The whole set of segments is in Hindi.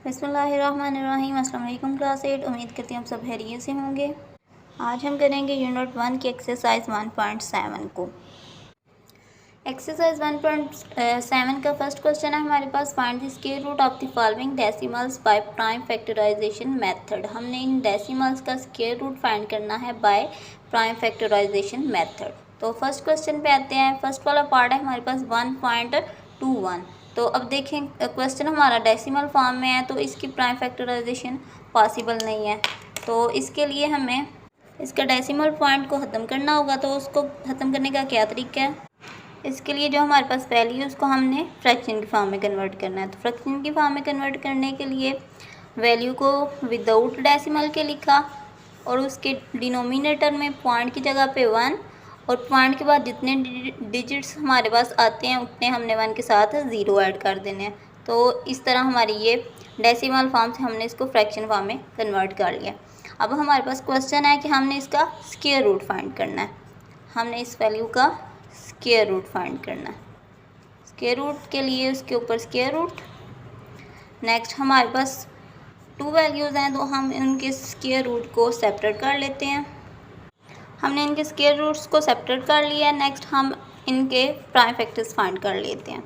बिस्मिल्लाहिर्रहमानिर्रहीम। अस्सलाम वालेकुम क्लास 8। उम्मीद करती हूँ हम सब खैरियत से होंगे। आज हम करेंगे यूनिट 1 की एक्सरसाइज 1.7 को। एक्सरसाइज 1.7 का फर्स्ट क्वेश्चन है हमारे पास, find the square root of the following decimals by prime factorisation method. हमने इन डेसिमल्स का स्क्वायर रूट फाइंड करना है बाय प्राइम फैक्टराइजेशन मेथड। तो फर्स्ट क्वेश्चन पे आते हैं। फर्स्ट वाला पार्ट है हमारे पास 1.21। तो अब देखें क्वेश्चन हमारा डेसिमल फॉर्म में है, तो इसकी प्राइम फैक्टराइजेशन पॉसिबल नहीं है। तो इसके लिए हमें इसका डेसिमल पॉइंट को ख़त्म करना होगा। तो उसको ख़त्म करने का क्या तरीका है? इसके लिए जो हमारे पास वैल्यू है उसको हमने फ्रैक्शन की फॉर्म में कन्वर्ट करना है। तो फ्रैक्शन की फॉर्म में कन्वर्ट करने के लिए वैल्यू को विदाउट डेसिमल के लिखा और उसके डिनोमिनेटर में पॉइंट की जगह पे 1 और पॉइंट के बाद जितने डिजिट्स हमारे पास आते हैं उतने हमने 1 के साथ 0 ऐड कर देने हैं। तो इस तरह हमारी ये डेसिमल फॉर्म से हमने इसको फ्रैक्शन फॉर्म में कन्वर्ट कर लिया। अब हमारे पास क्वेश्चन है कि हमने इसका स्क्वायर रूट फाइंड करना है। हमने इस वैल्यू का स्क्वायर रूट फाइंड करना है। स्क्वायर रूट के लिए उसके ऊपर स्क्वायर रूट। नेक्स्ट हमारे पास 2 वैल्यूज़ हैं, तो हम इनके स्क्वायर रूट को सेपरेट कर लेते हैं। हमने इनके स्क्वायर रूट्स को सेपरेट कर लिया है। नेक्स्ट हम इनके प्राइम फैक्टर्स फाइंड कर लेते हैं।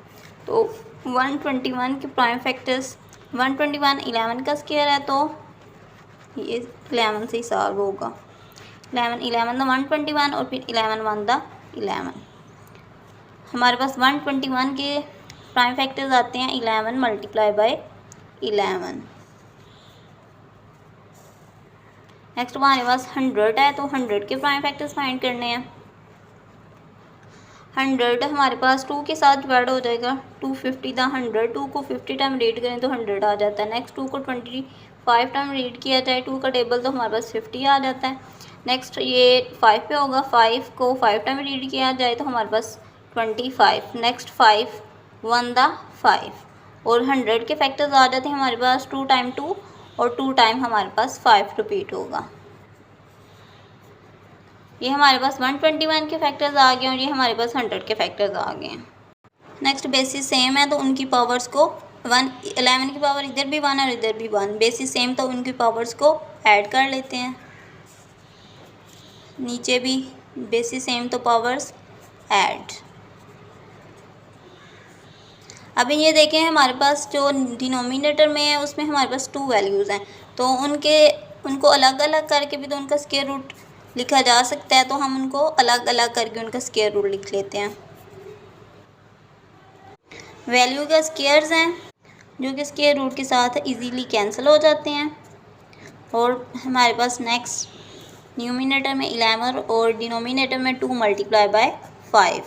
तो 121 के प्राइम फैक्टर्स 121 11 का स्क्वायर है, तो ये 11 से ही सॉल्व होगा। 11 द 121 और फिर 11 1 द 11। हमारे पास 121 के प्राइम फैक्टर्स आते हैं 11 मल्टीप्लाई बाय 11। नेक्स्ट हमारे पास 100 है, तो 100 के प्राइम फैक्टर्स फाइंड करने हैं। 100 हमारे पास 2 के साथ डिवाइड हो जाएगा। 250 द 100, 2 को 50 टाइम रीड करें तो 100 आ जाता है। नेक्स्ट 2 को 25 टाइम रीड किया जाए 2 का टेबल, तो हमारे पास 50 आ जाता है। नेक्स्ट ये 5 पे होगा। 5 को 5 टाइम रीड किया जाए तो हमारे पास 25। नेक्स्ट 5 1 द 5 और 100 के फैक्टर्स आ जाते हैं हमारे पास 2 टाइम 2 और 2 टाइम हमारे पास 5 रिपीट होगा। ये हमारे पास 121 के फैक्टर्स आ गए और ये हमारे पास 100 के फैक्टर्स आ गए हैं। नेक्स्ट बेसिस सेम है, तो उनकी पावर्स को 11 की पावर इधर भी 1 और इधर भी 1। बेसिस सेम, तो उनकी पावर्स को ऐड कर लेते हैं। नीचे भी बेसिस सेम, तो पावर्स ऐड। अभी ये देखें हमारे पास जो डिनोमिनेटर में है उसमें हमारे पास 2 वैल्यूज़ हैं, तो उनको अलग अलग करके भी तो उनका स्क्वायर रूट लिखा जा सकता है। तो हम उनको अलग अलग करके उनका स्क्वायर रूट लिख लेते हैं। वैल्यू का स्क्वायर्स हैं जो कि स्क्वायर रूट के साथ इजीली कैंसिल हो जाते हैं। और हमारे पास नेक्स्ट न्यूमिनेटर में 11 और डिनोमिनेटर में 2 मल्टीप्लाई बाय 5,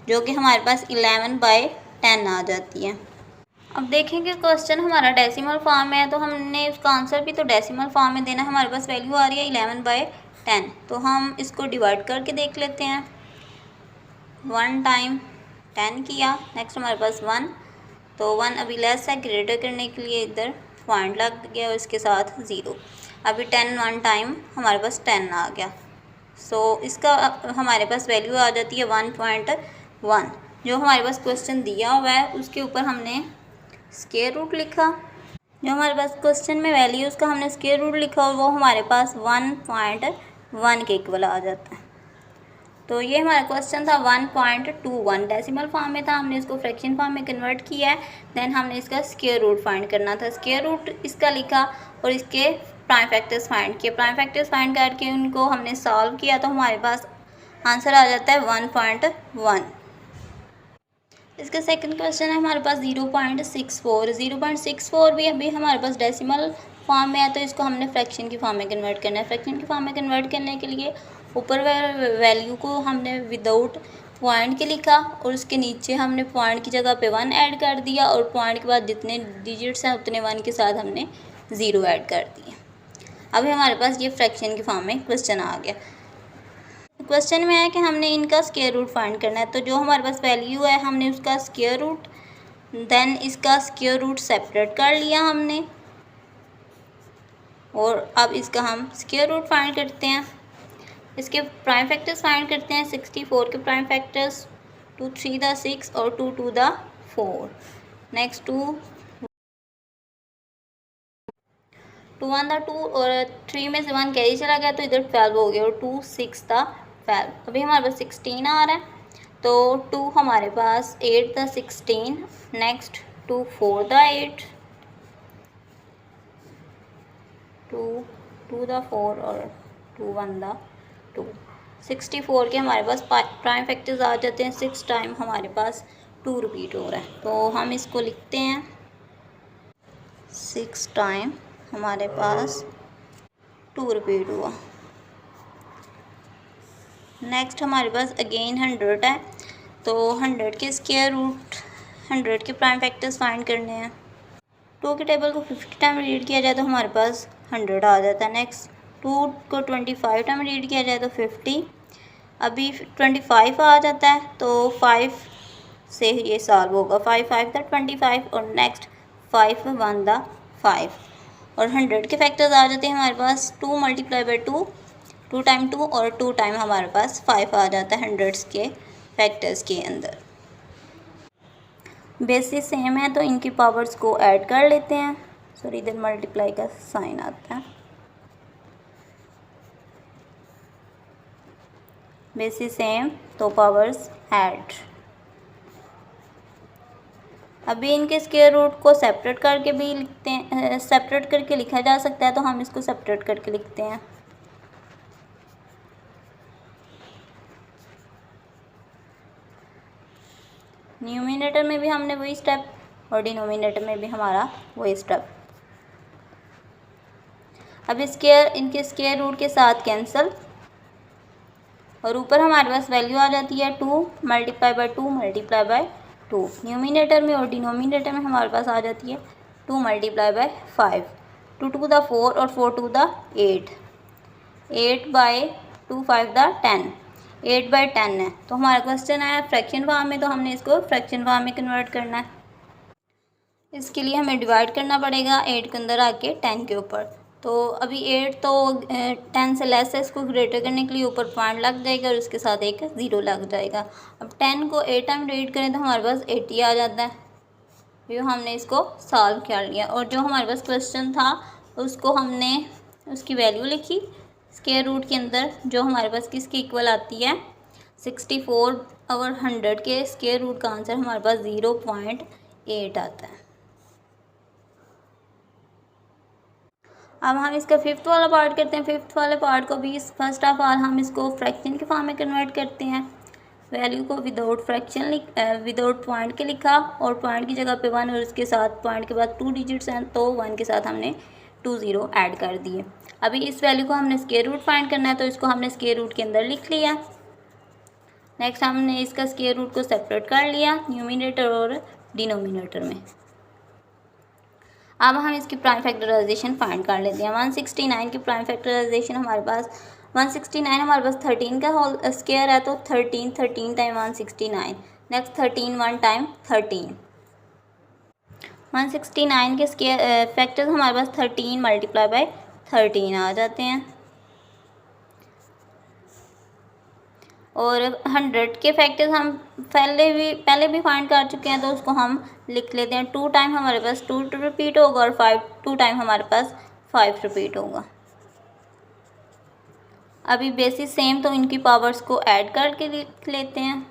जो कि हमारे पास 11 बाय 10 आ जाती है। अब देखेंगे क्वेश्चन हमारा डेसिमल फॉर्म में है, तो हमने उसका आंसर भी तो डेसिमल फॉर्म में देना है। हमारे पास वैल्यू आ रही है 11 बाय 10, तो हम इसको डिवाइड करके देख लेते हैं। 1 टाइम 10 किया। नेक्स्ट हमारे पास 1, तो 1 अभी लेस है, ग्रेटर करने के लिए इधर पॉइंट लग गया और इसके साथ 0। अभी 10 1 टाइम हमारे पास 10 आ गया। सो इसका हमारे पास वैल्यू आ जाती है 1.1। जो हमारे पास क्वेश्चन दिया हुआ है उसके ऊपर हमने स्क्वायर रूट लिखा। जो हमारे पास क्वेश्चन में वैल्यू उसका हमने स्क्वायर रूट लिखा और वो हमारे पास 1.1 के इक्वल आ जाता है। तो ये हमारा क्वेश्चन था 1.21। डेसिमल फॉर्म में था, हमने इसको फ्रैक्शन फॉर्म में कन्वर्ट किया है। देन हमने इसका स्क्वायर रूट फाइंड करना था। स्क्वायर रूट इसका लिखा और इसके प्राइम फैक्टर्स फाइंड किए। प्राइम फैक्टर्स फाइंड करके उनको हमने सॉल्व किया, तो हमारे पास आंसर आ जाता है 1.1। इसका सेकंड क्वेश्चन है हमारे पास 0.64। 0.64 भी अभी हमारे पास डेसिमल फॉर्म में है, तो इसको हमने फ्रैक्शन की फॉर्म में कन्वर्ट करना है। फ्रैक्शन की फॉर्म में कन्वर्ट करने के लिए ऊपर वैल्यू को हमने विदाउट पॉइंट के लिखा और उसके नीचे हमने पॉइंट की जगह पे 1 ऐड कर दिया और पॉइंट के बाद जितने डिजिट्स हैं उतने 1 के साथ हमने 0 ऐड कर दिया। अभी हमारे पास ये फ्रैक्शन की फॉर्म में क्वेश्चन आ गया। क्वेश्चन में है कि हमने इनका स्क्वायर रूट फाइंड करना है। तो जो हमारे पास वैल्यू है हमने उसका स्क्वायर रूट, देन इसका स्क्वायर रूट सेपरेट कर लिया हमने और अब इसका हम स्क्वायर रूट फाइंड करते हैं। इसके प्राइम फैक्टर्स फाइंड करते हैं। 64 के प्राइम फैक्टर्स 2 3 द 6 और 2 2 द 4। नेक्स्ट 2 2 1 था 2 और 3 में से 1 कैरी चला गया तो इधर 12 हो गया और 2 6 था 12। अभी हमारे पास 16 आ रहा है तो 2 हमारे पास 8 था 16, नेक्स्ट 2 4 था 8, 2 था 4 और 2 1 था 2। 64 के हमारे पास प्राइम फैक्टर्स आ जाते हैं। 6 टाइम हमारे पास 2 रिपीट हो रहा है तो हम इसको लिखते हैं 6 टाइम हमारे पास 2 रिपीट हुआ। नेक्स्ट हमारे पास अगेन 100 है तो 100 के स्क्वायर रूट 100 के प्राइम फैक्टर्स फाइंड करने हैं। 2 के टेबल को 50 टाइम रीड किया जाए तो हमारे पास 100 आ जाता है। नेक्स्ट 2 को 25 टाइम रीड किया जाए तो 50, अभी 25 आ जाता है तो 5 से ये सॉल्व होगा। 5 5 था 25 और नेक्स्ट 5 1 था 5 और 100 के फैक्टर्स आ जाते हैं हमारे पास 2 मल्टीप्लाई बाई 2, 2 टाइम 2 और 2 टाइम हमारे पास 5 आ जाता है 100 के फैक्टर्स के अंदर। बेसिस सेम है तो इनकी पावर्स को ऐड कर लेते हैं। सॉरी इधर मल्टीप्लाई का साइन आता है। बेसिस सेम तो पावर्स ऐड। अभी इनके स्क्वायर रूट को सेपरेट करके भी लिखते हैं, सेपरेट करके लिखा जा सकता है तो हम इसको सेपरेट करके लिखते हैं। न्यूमिनेटर में भी हमने वही स्टेप और डिनोमिनेटर में भी हमारा वही स्टेप। अब इनके स्क्वायर रूट के साथ कैंसिल और ऊपर हमारे पास वैल्यू आ जाती है 2 multiply by 2 multiply by 2। Numerator में और डिनोमिनेटर में हमारे पास आ जाती है 2 मल्टीप्लाई बाई 5। 2 2 दा 4 और 4 2 दा 8, 8 बाई 2 5 दा 10, 8 बाई 10 है। तो हमारा क्वेश्चन आया फ्रैक्शन फॉर्म में तो हमने इसको फ्रैक्शन फॉर्म में कन्वर्ट करना है। इसके लिए हमें डिवाइड करना पड़ेगा 8 के अंदर आके 10 के ऊपर। तो अभी 8 तो 10 से लेस है, इसको ग्रेटर करने के लिए ऊपर पॉइंट लग जाएगा और उसके साथ एक 0 लग जाएगा। अब 10 को 8 टाइम रीड करें तो हमारे पास 80 आ जाता है। ये हमने इसको सॉल्व कर लिया और जो हमारे पास क्वेश्चन था उसको हमने उसकी वैल्यू लिखी स्क्वायर रूट के अंदर, जो हमारे पास किसकी इक्वल आती है 64 और 100 के स्क्वायर रूट का आंसर हमारे पास 0.8 आता है। अब हम इसका फिफ्थ वाला पार्ट करते हैं। फिफ्थ वाले पार्ट को भी फर्स्ट ऑफ ऑल हम इसको फ्रैक्शन के फॉर्म में कन्वर्ट करते हैं। वैल्यू को विदाउट फ्रैक्शन विदाउट पॉइंट के लिखा और पॉइंट की जगह पे 1 और उसके साथ पॉइंट के बाद 2 डिजिट्स हैं तो 1 के साथ हमने 2 0 ऐड कर दिए। अभी इस वैल्यू को हमने स्क्वायर रूट फाइंड करना है तो इसको हमने स्क्वायर रूट के अंदर लिख लिया। नेक्स्ट हमने इसका स्क्वायर रूट को सेपरेट कर लिया न्यूमिनेटर और डिनोमिनेटर में। अब हम इसकी प्राइम फैक्टराइजेशन फाइंड कर लेते हैं। 169 की प्राइम फैक्टराइजेशन हमारे पास 169 हमारे पास 13 का होल स्क्वायर है तो 13 टाइम 169, नेक्स्ट 13 1 टाइम 13। 169 के स्क्वायर फैक्टर्स हमारे पास 13 मल्टीप्लाई बाई 13 आ जाते हैं और 100 के फैक्टर्स हम पहले भी फाइंड कर चुके हैं तो उसको हम लिख लेते हैं। 2 टाइम हमारे पास 2 रिपीट होगा और 2 टाइम हमारे पास 5 रिपीट होगा। अभी बेसिस सेम तो इनकी पावर्स को ऐड करके लिख लेते हैं।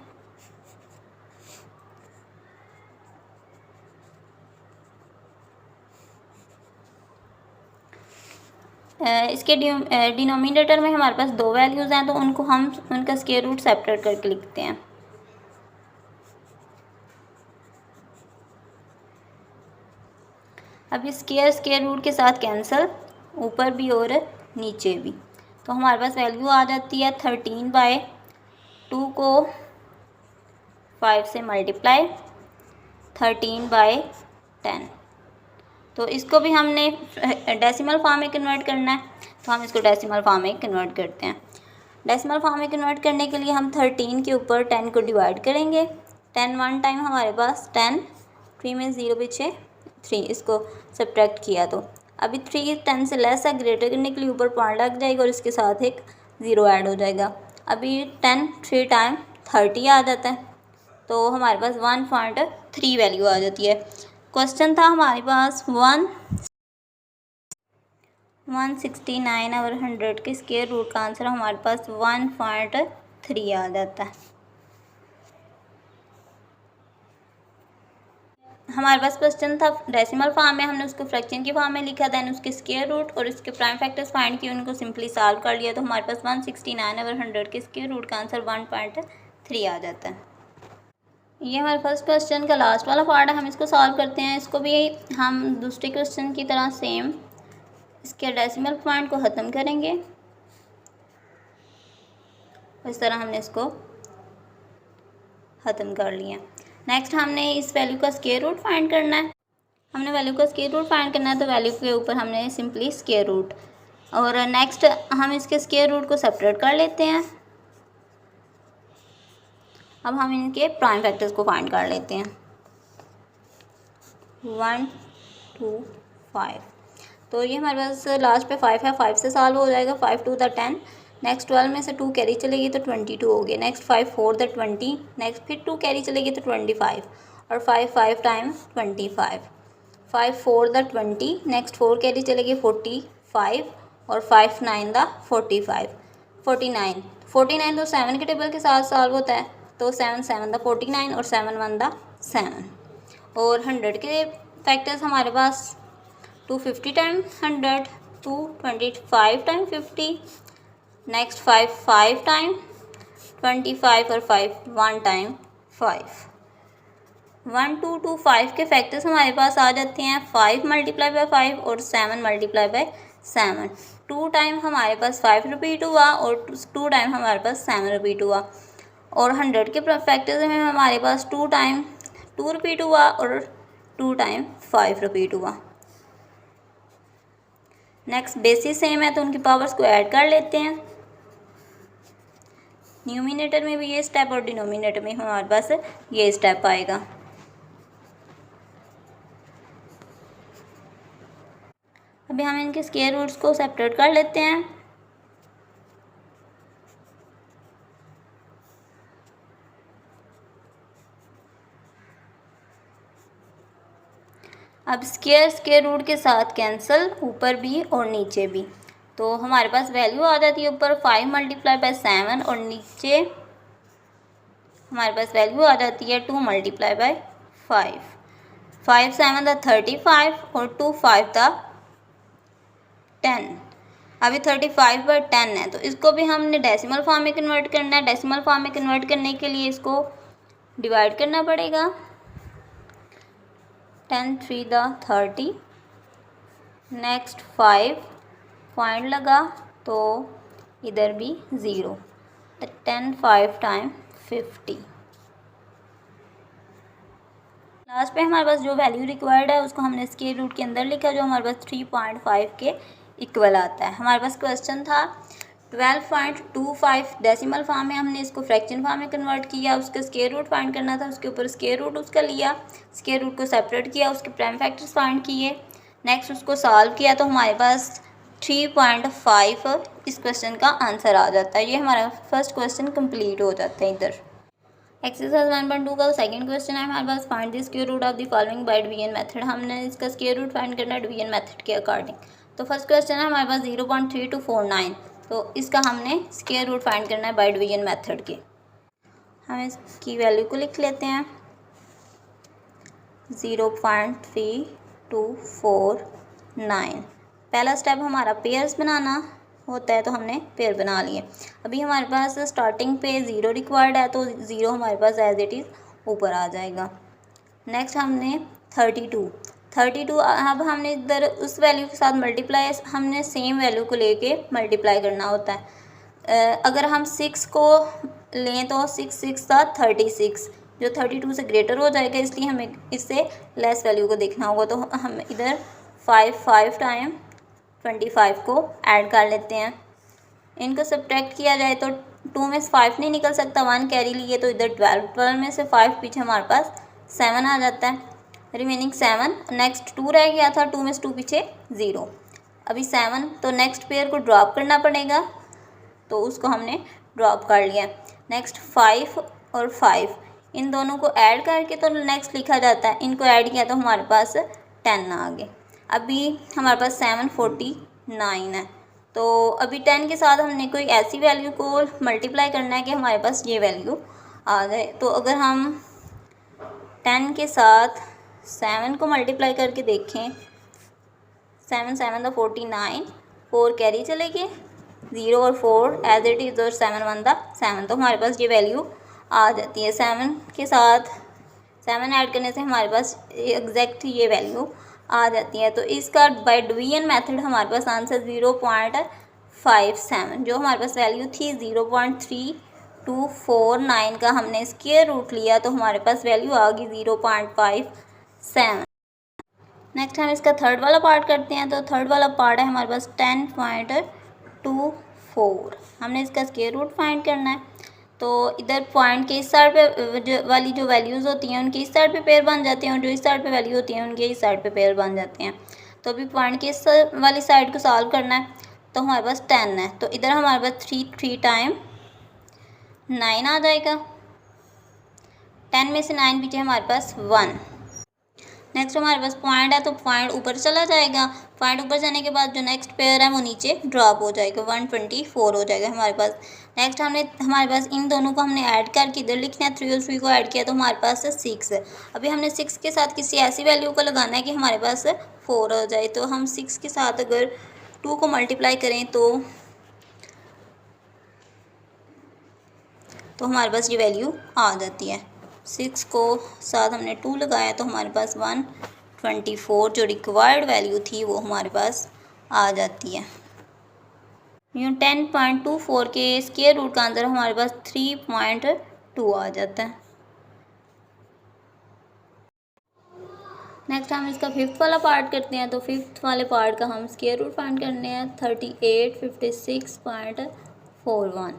इसके डिनोमिनेटर में हमारे पास 2 वैल्यूज़ हैं तो उनको हम उनका स्क्वायर रूट सेपरेट करके लिखते हैं। अब स्क्वायर रूट के साथ कैंसिल ऊपर भी और नीचे भी, तो हमारे पास वैल्यू आ जाती है 13 बाई 2 को 5 से मल्टीप्लाई 13 बाई 10। तो इसको भी हमने डेसिमल फॉर्म में कन्वर्ट करना है तो हम इसको डेसिमल फॉर्म में कन्वर्ट करते हैं। डेसिमल फॉर्म में कन्वर्ट करने के लिए हम 13 के ऊपर 10 को डिवाइड करेंगे। 10 1 टाइम हमारे पास 10, 3 में 0 पीछे 3, इसको सब्ट्रैक्ट किया तो अभी 3 10 से लेस है, ग्रेटर करने के लिए ऊपर पॉइंट लग जाएगा और इसके साथ एक 0 ऐड हो जाएगा। अभी 10 3 टाइम 30 आ जाता है तो हमारे पास 1.3 वैल्यू आ जाती है। क्वेश्चन था हमारे पास 169 और 100 के स्क्वायर रूट का आंसर हमारे पास 1.3 आ जाता है। हमारे पास क्वेश्चन था डेसिमल फॉर्म में, हमने उसको फ्रैक्शन की फॉर्म में लिखा, देन उसके स्क्वायर रूट और इसके प्राइम फैक्टर्स फाइंड किए, उनको सिंपली सॉल्व कर लिया, तो हमारे पास 169 और 100 के स्क्वायर रूट का आंसर 1.3 आ जाता है। ये हमारे फर्स्ट क्वेश्चन का लास्ट वाला पार्ट है, हम इसको सॉल्व करते हैं। इसको भी हम दूसरे क्वेश्चन की तरह सेम इसके डेसिमल पॉइंट को ख़त्म करेंगे। इस तरह हमने इसको ख़त्म कर लिया। नेक्स्ट हमने इस वैल्यू का स्क्वायर रूट फाइंड करना है। हमने वैल्यू का स्क्वायर रूट फाइंड करना है, तो वैल्यू के ऊपर हमने सिंपली स्क्वायर रूट, और नेक्स्ट हम इसके स्क्वायर रूट को सेपरेट कर लेते हैं। अब हम इनके प्राइम फैक्टर्स को फाइंड कर लेते हैं। 1 2 5, तो ये हमारे पास लास्ट पे 5 है, 5 से सॉल्व हो जाएगा। 5 2 द 10, नेक्स्ट 12 में से 2 कैरी चलेगी तो 22 हो गया। नेक्स्ट 5 4 द 20, नेक्स्ट फिर 2 कैरी चलेगी तो 25, और 5 5 टाइम 25, 5 4 द 20, नेक्स्ट 4 कैरी चलेगी 45, और 5 9 द 45, 49 तो 7 के टेबल के साथ सॉल्व होता है, तो 7 7 द 49 और 7 1 द 7। और 100 के फैक्टर्स हमारे पास 250 टाइम 100, 225 टाइम 50, नेक्स्ट 5 5 टाइम 25, और 5 1 टाइम 5। 1 2 2 5 के फैक्टर्स हमारे पास आ जाते हैं 5 मल्टीप्लाई बाय 5 और 7 मल्टीप्लाई बाय 7। 2 टाइम हमारे पास 5 रिपीट हुआ और 2 टाइम हमारे पास 7 रिपीट हुआ। और 100 के फैक्टर्स में हमारे पास 2 टाइम 2 रिपीट हुआ और 2 टाइम 5 रिपीट हुआ। नेक्स्ट बेसिस सेम है, तो उनकी पावर्स को ऐड कर लेते हैं। न्यूमिनेटर में भी ये स्टेप और डिनोमिनेटर में हमारे पास ये स्टेप आएगा। अभी हम इनके स्क्वायर रूट्स को सेपरेट कर लेते हैं। अब स्क्वायर रूट के साथ कैंसिल, ऊपर भी और नीचे भी, तो हमारे पास वैल्यू आ जाती है ऊपर 5 मल्टीप्लाई बाय 7 और नीचे हमारे पास वैल्यू आ जाती है 2 मल्टीप्लाई बाय 5। 5 7 द 35 और 2 5 द 10। अभी 35 बाय 10 है, तो इसको भी हमने डेसिमल फॉर्म में कन्वर्ट करना है। डेसिमल फॉर्म में कन्वर्ट करने के लिए इसको डिवाइड करना पड़ेगा। 10 3 द 30, नेक्स्ट 5 पॉइंट लगा तो इधर भी 0, 10 5 टाइम 50। लास्ट पे हमारे पास जो वैल्यू रिक्वायर्ड है उसको हमने स्क्वायर रूट के अंदर लिखा, जो हमारे पास 3.5 के इक्वल आता है। हमारे पास क्वेश्चन था 12.25 डेसिमल फॉर्म में, हमने इसको फ्रैक्शन फॉर्म में कन्वर्ट किया। उसका स्क्वायर रूट फाइंड करना था, उसके ऊपर स्क्वायर रूट उसका लिया, स्क्वायर रूट को सेपरेट किया, उसके प्राइम फैक्टर्स फाइंड किए, नेक्स्ट उसको सॉल्व किया, तो हमारे पास 3.5 इस क्वेश्चन का आंसर आ जाता है। ये हमारा फर्स्ट क्वेश्चन कंप्लीट हो जाता है। इधर एक्सरसाइज 1.2 का सेकंड क्वेश्चन है हमारे पास, find the square root of the following by division method. हमने इसका स्क्वायर रूट फाइंड करना है डिवीजन मेथड के अकॉर्डिंग। तो फर्स्ट क्वेश्चन है हमारे पास 0.3249, तो इसका हमने स्क्वायर रूट फाइंड करना है बाय डिवीजन मेथड के। हम इसकी वैल्यू को लिख लेते हैं 0.3249। पहला स्टेप हमारा पेयर्स बनाना होता है, तो हमने पेयर बना लिए। अभी हमारे पास स्टार्टिंग पे 0 रिक्वायर्ड है, तो 0 हमारे पास एज इट इज़ ऊपर आ जाएगा। नेक्स्ट हमने 32 अब हमने इधर उस वैल्यू के साथ मल्टीप्लाई, हमने सेम वैल्यू को लेके मल्टीप्लाई करना होता है। अगर हम 6 को लें तो 6 6 का 36, जो 32 से ग्रेटर हो जाएगा, इसलिए हमें इससे लेस वैल्यू को देखना होगा। तो हम इधर 5 टाइम 25 को ऐड कर लेते हैं। इनको सब्ट्रैक्ट किया जाए तो 2 में से 5 नहीं निकल सकता, 1 कैरी लिए, तो इधर 12 में से 5 पीछे हमारे पास 7 आ जाता है, रिमेनिंग 7। नेक्स्ट 2 रह गया था, 2 में से 2 पीछे 0, अभी 7, तो नेक्स्ट पेयर को ड्रॉप करना पड़ेगा, तो उसको हमने ड्रॉप कर लिया। नेक्स्ट 5 और 5 इन दोनों को ऐड करके तो नेक्स्ट लिखा जाता है, इनको ऐड किया तो हमारे पास 10 आ गए। अभी हमारे पास 7 40 9 है। तो अभी 10 के साथ हमने कोई ऐसी वैल्यू को मल्टीप्लाई करना है कि हमारे पास ये वैल्यू आ जाए। तो अगर हम 10 के साथ 7 को मल्टीप्लाई करके देखें, 7 7 द 49, 4 कैरी चलेगी, 0 और 4 एज इट इज़, और 7 1 द 7, तो हमारे पास ये वैल्यू आ जाती है। 7 के साथ 7 ऐड करने से हमारे पास एग्जैक्ट ये वैल्यू आ जाती है। तो इसका बाय डिवीजन मेथड हमारे पास आंसर 0.57, जो हमारे पास वैल्यू थी 0.3249 का हमने स्क्वायर रूट लिया, तो हमारे पास वैल्यू आ गई 0.57। नेक्स्ट हम इसका थर्ड वाला पार्ट करते हैं। तो थर्ड वाला पार्ट है हमारे पास 10.24। हमने इसका स्क्वायर रूट फाइंड करना है। तो इधर पॉइंट के इस साइड पे जो वैल्यूज़ होती हैं उनके इस साइड पे पेयर बन जाते हैं, और जो इस साइड पे वैल्यू होती हैं उनके इस साइड पे पेयर बन जाते हैं। तो अभी पॉइंट के इस वाली साइड को सॉल्व करना है। तो हमारे पास 10 है, तो इधर हमारे पास 3 टाइम 9 आ जाएगा। 10 में से 9 पीछे हमारे पास 1। नेक्स्ट हमारे पास पॉइंट है, तो पॉइंट ऊपर चला जाएगा। पॉइंट ऊपर जाने के बाद जो नेक्स्ट पेयर है वो नीचे ड्रॉप हो जाएगा, 124 हो जाएगा हमारे पास। नेक्स्ट हमारे पास इन दोनों को हमने ऐड करके इधर लिखना है, 3 और 3 को ऐड किया तो हमारे पास 6 है। अभी हमने 6 के साथ किसी ऐसी वैल्यू को लगाना है कि हमारे पास 4 हो जाए। तो हम 6 के साथ अगर 2 को मल्टीप्लाई करें तो हमारे पास ये वैल्यू आ जाती है। 6 को साथ हमने 2 लगाया तो हमारे पास 124 जो रिक्वायर्ड वैल्यू थी वो हमारे पास आ जाती है। यूँ 10.24 के स्क्वायर रूट का आंसर हमारे पास 3.2 आ जाता है। नेक्स्ट हम इसका फिफ्थ वाला पार्ट करते हैं। तो फिफ्थ वाले पार्ट का हम स्क्वायर रूट फाइंड करने हैं, 3856.41।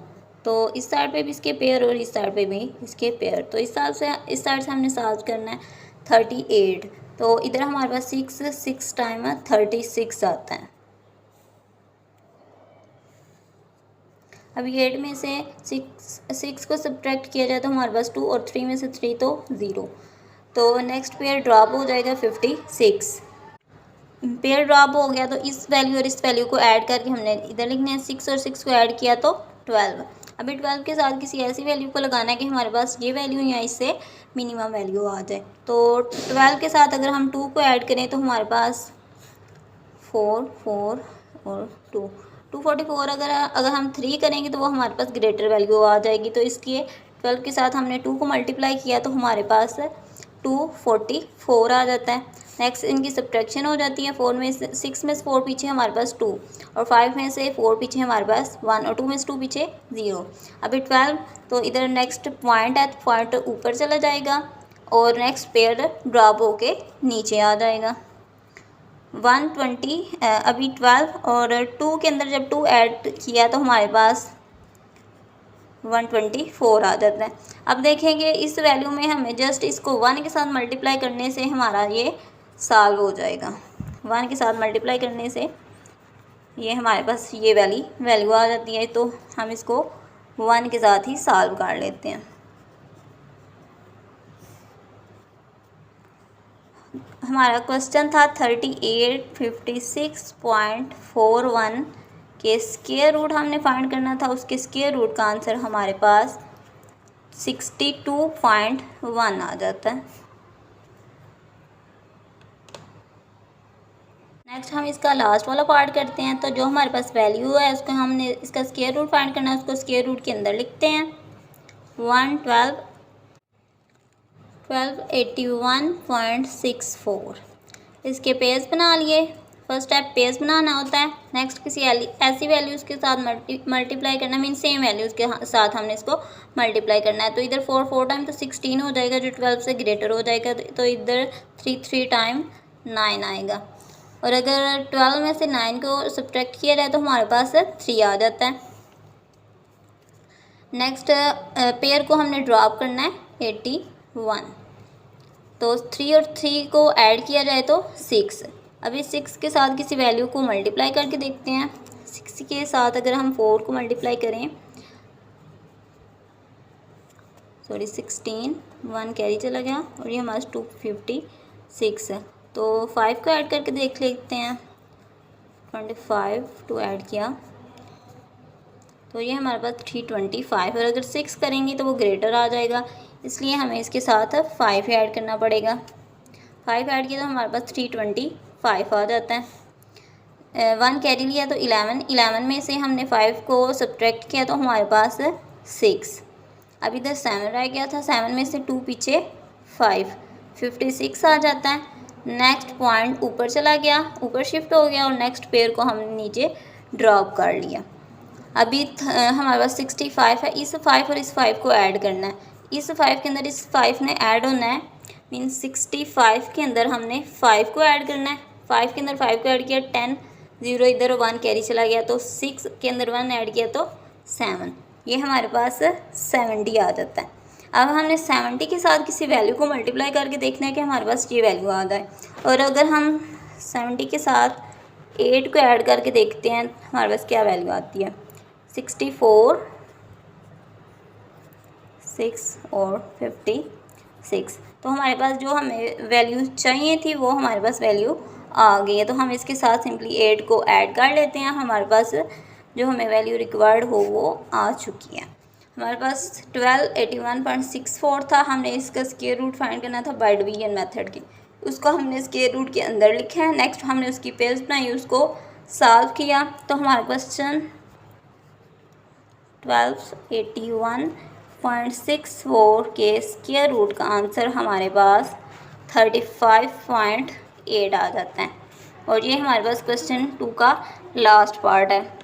तो इस साइड पे भी इसके पेयर और इस साइड पे भी इसके पेयर। तो इस साइड से हमने सॉल्व करना है 38। तो इधर हमारे पास 6 टाइम 36 आता है। अभी 8 में से 6 को सब्ट्रैक्ट किया जाए तो हमारे पास 2, और 3 में से 3 तो 0। तो नेक्स्ट पेयर ड्रॉप हो जाएगा 56। पेयर ड्रॉप हो गया तो इस वैल्यू और इस वैल्यू को ऐड करके हमने इधर लिखने हैं, 6 और 6 को ऐड किया तो 12। अभी 12 के साथ किसी ऐसी वैल्यू को लगाना है कि हमारे पास ये वैल्यू या इससे मिनिमम वैल्यू आ जाए। तो 12 के साथ अगर हम 2 को ऐड करें तो हमारे पास 4 4 और 244। अगर हम 3 करेंगे तो वो हमारे पास ग्रेटर वैल्यू आ जाएगी। तो इसलिए 12 के साथ हमने 2 को मल्टीप्लाई किया तो हमारे पास 244 आ जाता है। नेक्स्ट इनकी सब्ट्रैक्शन हो जाती है। 6 में से 4 पीछे हमारे पास 2, और 5 में से 4 पीछे हमारे पास 1, और 2 में से 2 पीछे 0। अभी 12, तो इधर नेक्स्ट पॉइंट है, पॉइंट ऊपर चला जाएगा और नेक्स्ट पेयर ड्रॉप होके नीचे आ जाएगा 120। अभी 12 और 2 के अंदर जब 2 ऐड किया तो हमारे पास 124 आ जाता है। अब देखेंगे इस वैल्यू में हमें जस्ट इसको 1 के साथ मल्टीप्लाई करने से हमारा ये सॉल्व हो जाएगा। 1 के साथ मल्टीप्लाई करने से ये हमारे पास ये वैल्यू आ जाती है। तो हम इसको 1 के साथ ही सॉल्व कर लेते हैं। हमारा क्वेश्चन था 3856.41 के स्क्वायर रूट हमने फाइंड करना था। उसके स्क्वायर रूट का आंसर हमारे पास 62.1 आ जाता है। नेक्स्ट हम इसका लास्ट वाला पार्ट करते हैं। तो जो हमारे पास वैल्यू है उसको हमने इसका स्क्वायर रूट फाइंड करना है, उसको स्क्वायर रूट के अंदर लिखते हैं 1281.64। इसके पेयर्स बना लिए। फर्स्ट स्टेप पेयर्स बनाना होता है। नेक्स्ट किसी ऐसी वैल्यूज़ के साथ मल्टीप्लाई करना, मीन सेम वैल्यूज़ के साथ हमने इसको मल्टीप्लाई करना है। तो इधर 4 टाइम तो 16 हो जाएगा जो 12 से ग्रेटर हो जाएगा। तो इधर 3 टाइम 9 आएगा, और अगर 12 में से 9 को सब्ट्रैक्ट किया जाए तो हमारे पास 3 आ जाता है। नेक्स्ट पेयर को हमने ड्रॉप करना है 81। तो 3 और 3 को ऐड किया जाए तो 6। अभी 6 के साथ किसी वैल्यू को मल्टीप्लाई करके देखते हैं। 6 के साथ अगर हम 4 को मल्टीप्लाई करें, 16, 1 कैरी चला गया, और ये हमारा 256 है। तो 5 को ऐड करके देख लेते हैं। 25 टू ऐड किया तो ये हमारे पास 325, और अगर 6 करेंगे तो वो ग्रेटर आ जाएगा, इसलिए हमें इसके साथ 5 ऐड करना पड़ेगा। 5 ऐड किया तो हमारे पास 325 आ जाता है। 1 कैरी लिया तो 11 में से हमने 5 को सब्ट्रैक्ट किया तो हमारे पास 6। अब इधर 7 रह गया था, 7 में से 2 पीछे 5, 56 आ जाता है। नेक्स्ट पॉइंट ऊपर चला गया, ऊपर शिफ्ट हो गया और नेक्स्ट पेयर को हमने नीचे ड्रॉप कर लिया। अभी हमारे पास 65 है, इस 5 और इस 5 को ऐड करना है। इस 5 के अंदर इस 5 ने ऐड होना है, मीन्स 65 के अंदर हमने 5 को ऐड करना है। 5 के अंदर 5 को ऐड किया 10, 0 इधर 1 कैरी चला गया तो 6 के अंदर 1 ऐड किया तो 7, ये हमारे पास 70 आ जाता है। अब हमने 70 के साथ किसी वैल्यू को मल्टीप्लाई करके देखना है कि हमारे पास ये वैल्यू आ जाए, और अगर हम 70 के साथ 8 को ऐड करके देखते हैं हमारे पास क्या वैल्यू आती है। 64, 6 और 56, तो हमारे पास जो हमें वैल्यू चाहिए थी वो हमारे पास वैल्यू आ गई है। तो हम इसके साथ सिंपली 8 को ऐड कर लेते हैं, हमारे पास जो हमें वैल्यू रिक्वायर्ड हो वो आ चुकी है। हमारे पास 1281.64 था, हमने इसका स्क्वायर रूट फाइंड करना था बाय डिवीजन मेथड की, उसको हमने स्क्वायर रूट के अंदर लिखा है। नेक्स्ट हमने उसकी पेयर्स बनाई, उसको सॉल्व किया तो हमारा क्वेश्चन 1281.64 के स्क्वायर रूट का आंसर हमारे पास 35.8 आ जाता है। और ये हमारे पास क्वेश्चन 2 का लास्ट पार्ट है।